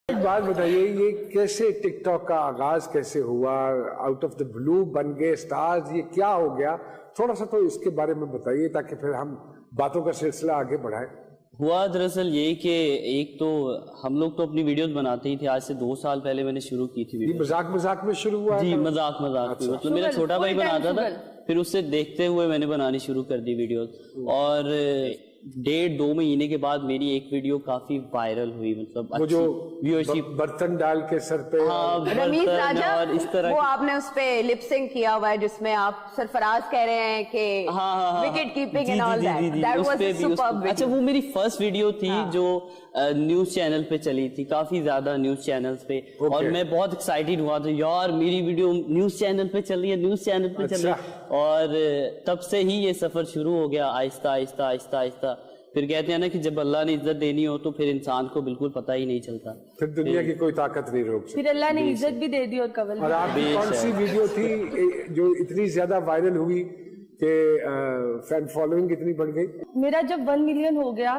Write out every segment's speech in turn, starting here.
ایک بات بتائیے, یہ کیسے ٹک ٹاک کا آغاز کیسے ہوا, آؤٹ آف دا بلو بن گئے اسٹارز, یہ کیا ہو گیا, تھوڑا سا تو اس کے بارے میں بتائیے تاکہ پھر ہم باتوں کا سلسلہ آگے بڑھائیں. ہوا دراصل یہ کہ ایک تو ہم لوگ تو اپنی ویڈیوز بناتے ہی تھے, آج سے 2 سال پہلے میں نے شروع کی تھی ویڈیو. مذاق مذاق میں شروع ہوا؟ جی مذاق میں, مطلب میرا چھوٹا بھائی بناتا تھا, پھر اس سے دیکھتے ہوئے میں نے بنانی شروع کر دی ویڈیوز, اور 1.5-2 مہینے کے بعد میری ایک ویڈیو کافی وائرل ہوئی, مطلب وہ جو برتن ڈال کے سر پہ رمیز راجہ, وہ آپ نے اس پہ لپ سنک کیا ہوا ہے جس میں آپ سرفراز کہہ رہے ہیں کہ wicket keeping and all that was superb. اچھا وہ میری فرسٹ ویڈیو تھی جو نیوز چینل پہ چلی تھی, کافی زیادہ نیوز چینلز پہ, اور میں بہت ایکسائٹیڈ ہوا تھا یار میری ویڈیو نیوز چینل پہ چل رہی ہے, نیوز چینل پہ چل رہی ہے. اور تب سے ہی یہ سفر شروع ہو گیا, آہستہ آہستہ آہستہ آہستہ. پھر کہتے ہیں نا کہ جب اللہ نے عزت دینی ہو تو پھر انسان کو بالکل پتہ ہی نہیں چلتا, پھر دنیا کی کوئی طاقت نہیں روک سکتی. پھر اللہ نے عزت بھی دے دی. اور قبل اور آپ کی کون سی ویڈیو تھی جو اتنی زیادہ وائرل ہوئی کہ فین فالوئنگ اتنی بڑھ گئی؟ میرا جب 1 ملین ہو گیا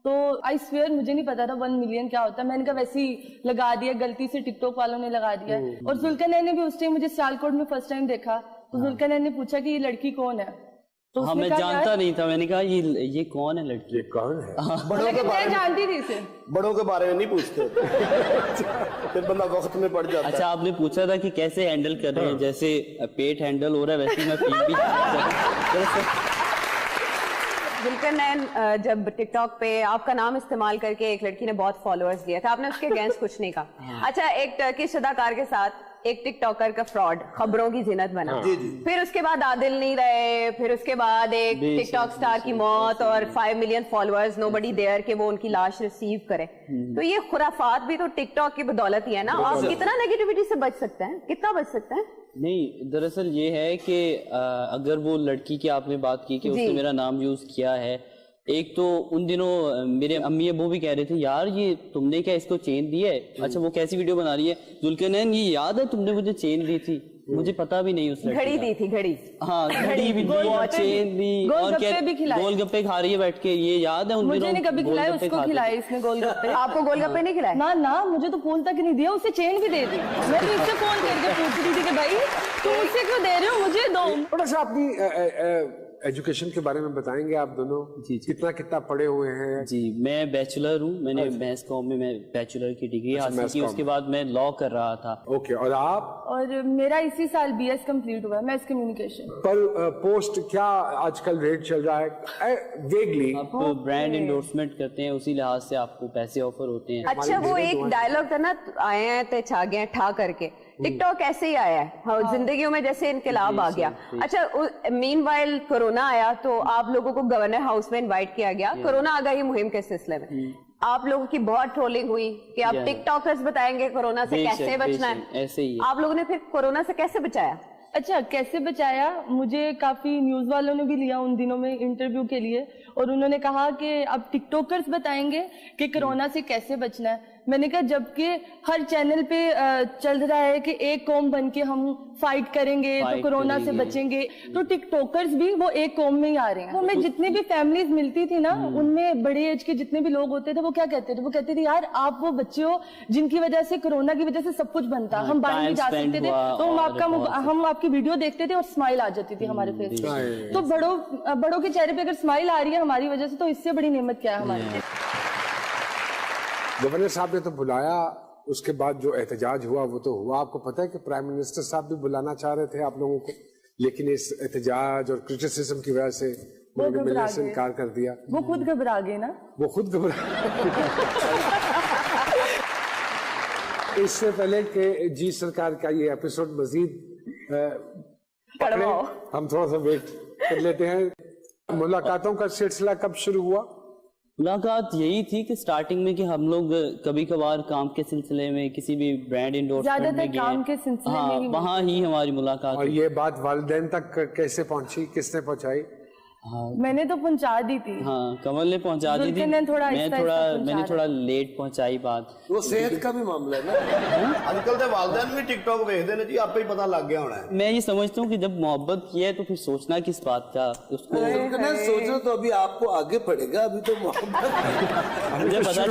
تو آئی سویئر مجھے نہیں پتا تھا 1 ملین کیا ہوتا ہے. میں نے کہا ویسے ہی لگا دیا, غلطی سے ٹک ٹاک والوں نے لگا دیا. اور ذوالقرنین نے بھی اس ٹائم مجھے سیالکوٹ میں فرسٹ ٹائم دیکھا, تو ذوالقرنین نے پوچھا کہ یہ لڑکی کون ہے, تو ہاں میں جانتا نہیں تھا. میں نے کہا یہ کون ہے لڑکی, یہ کون ہے؟ بڑوں کے بارے میں جانتی تھی اسے, بڑوں کے بارے میں نہیں پوچھتے, پھر بندہ وقت میں پڑ جاتا ہے. اچھا آپ نے پوچھا تھا کہ کیسے ہینڈل کر رہے ہیں, جیسے پیٹ ہینڈل ہو رہا ہے ویسے میں پیٹ بھی. ذوالقرنین جب ٹک ٹاک پہ آپ کا نام استعمال کر کے ایک لڑکی نے بہت فالوورز لیا تھا, آپ نے اس کے اگینسٹ کچھ نہیں کہا. اچھا ایک ٹرکش اداکار کے ساتھ ایک ٹک ٹاکر کا فراڈ, خبروں کی زینت بنا, پھر اس کے بعد عادل نہیں رہے, پھر اس کے بعد ایک ٹک ٹاک سٹار کی موت اور 5 million followers, nobody there کہ وہ ان کی لاش ریسیو کرے. تو یہ خرافات بھی تو ٹک ٹاک کی بدولت ہی ہے نا. آپ کتنا نیگیٹیوٹی سے بچ سکتے ہیں, کتنا بچ سکتے ہیں؟ نہیں دراصل یہ ہے کہ اگر وہ لڑکی کی آپ نے بات کی کہ اس نے میرا نام یوز کیا ہے, ایک تو ان دنوں میرے امی ابو بھی کہہ رہے تھے یار یہ تم نے کیا اس کو چین دی ہے. اچھا وہ کیسی ویڈیو بنا رہی ہے, ذوالقرنین یہ یاد ہے تم نے مجھے چین دی تھی, مجھے پتا بھی نہیں اس لڑکی گھڑی دی تھی, گھڑی, ہاں گھڑی بھی دی, چین دی, اور گول گپے کھا رہی ہے بیٹھ کے, یہ یاد ہے ان مجھے نہیں کبھی کھلائے, اس کو کھلائے اس نے گول گپے. آپ کو گول گپے نہیں کھلائے؟ نہ مجھے تو فون تک نہیں دیا, اسے چین بھی دے دی. میں تو اس سے فون کر کے پوچھ رہی تھی کہ بھائی تم مجھ سے کیوں دے رہے ہو, مجھے دو. تھوڑا سا اپنی ایجوکیشن کے بارے میں بتائیں گے آپ دونوں, کتنا پڑھے ہوئے ہیں؟ جی میں بیچلر ہوں, میں نے میس کام میں بیچلر کی ڈگری حاصل کی, اس کے بعد میں لاء کر رہا تھا. اوکے, اور آپ؟ اور میرا اسی سال BS کمپلیٹ ہوا ہے, میس کمیونیکیشن. پر پوسٹ کیا آج کل ریٹ چل رہا ہے ویگلی؟ آپ برانڈ انڈورسمنٹ کرتے ہیں, اسی لحاظ سے آپ کو پیسے آفر ہوتے ہیں. اچھا وہ ایک ڈائلگ تھا نا, آئے ہیں تے چھا گئے ٹھا کر کے, ٹک ٹاک ایسے ہی آیا ہے زندگیوں میں جیسے انقلاب آ گیا. اچھا مین وائل کورونا آیا تو آپ لوگوں کو گورنر ہاؤس میں انوائٹ کیا گیا کورونا آگاہی مہم کے سلسلے میں. آپ لوگوں کی بہت ٹرولنگ ہوئی کہ آپ ٹک ٹاکرز بتائیں گے کورونا سے کیسے بچنا ہے. آپ لوگوں نے پھر کورونا سے کیسے بچایا؟ اچھا کیسے بچایا, مجھے کافی نیوز والوں نے بھی لیا ان دنوں میں انٹرویو کے لیے, اور انہوں نے کہا کہ اب ٹک ٹاکرز بتائیں گے کہ کورونا سے کیسے بچنا ہے. میں نے کہا جبکہ ہر چینل پہ چل رہا ہے کہ ایک قوم بن کے ہم فائٹ کریں گے تو کورونا سے بچیں گے, تو ٹک ٹاکرز بھی وہ ایک قوم میں ہی آ رہے ہیں. ہمیں جتنی بھی فیملیز ملتی تھی نا, ان میں بڑے ایج کے جتنے بھی لوگ ہوتے تھے وہ کیا کہتے تھے, وہ کہتے تھے یار آپ وہ بچے ہو جن کی وجہ سے کورونا کی وجہ سے سب کچھ بنتا, ہم باہر نہیں جا سکتے تھے, تو ہم آپ کی ویڈیو دیکھتے تھے اور اسمائل آ جاتی تھی ہمارے فیس پہ. تو بڑوں کے چہرے پہ اگر اسمائل آ رہی ہے ہماری وجہ سے, تو اس سے بڑی نعمت کیا ہے ہمارے لیے. گورنر صاحب نے تو بلایا, اس کے بعد جو احتجاج ہوا وہ تو ہوا. آپ کو پتہ ہے کہ پرائم منسٹر صاحب بھی بلانا چاہ رہے تھے آپ لوگوں کو, لیکن اس احتجاج اور کرٹیسزم کی وجہ سے انہوں نے ملنے سے انکار کر دیا. وہ خود گھبرا گئے نا, وہ خود گھبرا. اس سے پہلے کہ جی سرکار کا یہ ایپیسوڈ مزید ہم تھوڑا سا ویٹ کر لیتے ہیں. ملاقاتوں کا سلسلہ کب شروع ہوا؟ ملاقات یہی تھی کہ سٹارٹنگ میں کہ ہم لوگ کبھی کبھار کام کے سلسلے میں کسی بھی برانڈ انڈورسمنٹ میں گئے, وہاں ہی ہماری ملاقات. اور یہ بات والدین تک کیسے پہنچی, کس نے پہنچائی؟ میں نے تو پہنچا دی تھی. ہاں کمل نے پہنچا دی تھی, میں نے تھوڑا لیٹ پہنچائی بات. وہ صحت کا بھی معاملہ ہے نا, آج کل تو والدین بھی ٹک ٹاک دیکھتے ہیں جی, آپ ہی پتہ لگ گیا ہونا ہے. میں یہ سمجھتا ہوں کہ جب محبت کی ہے تو پھر سوچنا کس بات کا, اس کو سوچنا تو ابھی آپ کو آگے پڑے گا, ابھی تو محبت مجھے پتا چل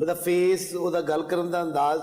ਉਹਦਾ ਫੇਸ, ਉਹਦਾ ਗੱਲ ਕਰਨ ਦਾ ਅੰਦਾਜ਼।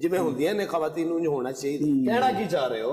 ਜਿਵੇਂ ਹੁੰਦੀਆਂ ਨੇ ਖਵਾਤੀਨ ਨੂੰ ਹੋਣਾ ਚਾਹੀਦਾ। ਕਹਿਣਾ ਕੀ ਚਾਹ ਰਹੇ ਹੋ?